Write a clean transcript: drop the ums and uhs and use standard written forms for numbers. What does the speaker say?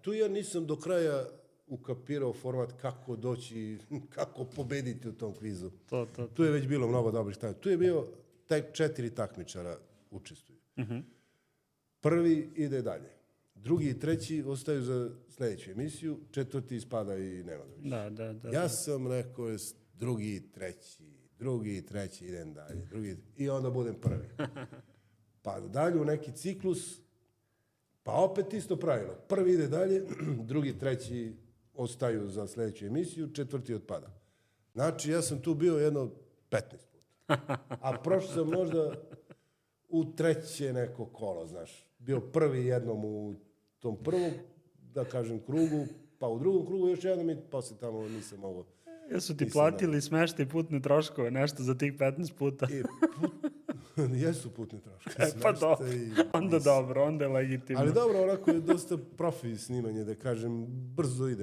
tu ja nisam do kraja ukapirao format kako doći, kako pobediti u tom kvizu. Tu je već bilo mnogo dobrih stavljanja. Tu je bio 4 takmičara učestvuju. Prvi ide dalje. Drugi i treći ostaju za sljedeću emisiju, 4. ispada i nema ga više. Ja sam rekao, drugi i treći idem dalje. I onda budem prvi. Pa dalje u neki ciklus, pa opet isto pravilo. Prvi ide dalje, drugi, treći ostaju za sljedeću emisiju, 4. otpada. Znači, ja sam tu bio jedno 15 puta. A prošao sam možda u treće neko kolo, znaš. Bio prvi jednom u tom prvom, da kažem, krugu, pa u drugom krugu još jednom i poslije tamo nisam mogao. Jesu ti platili smeštaj putne troškove, nešto za tih 15 puta? Jesu putne troškove. Pa dobro, onda dobro, onda je legitimno. Ali dobro, onako je dosta profi snimanje, da kažem, brzo ide.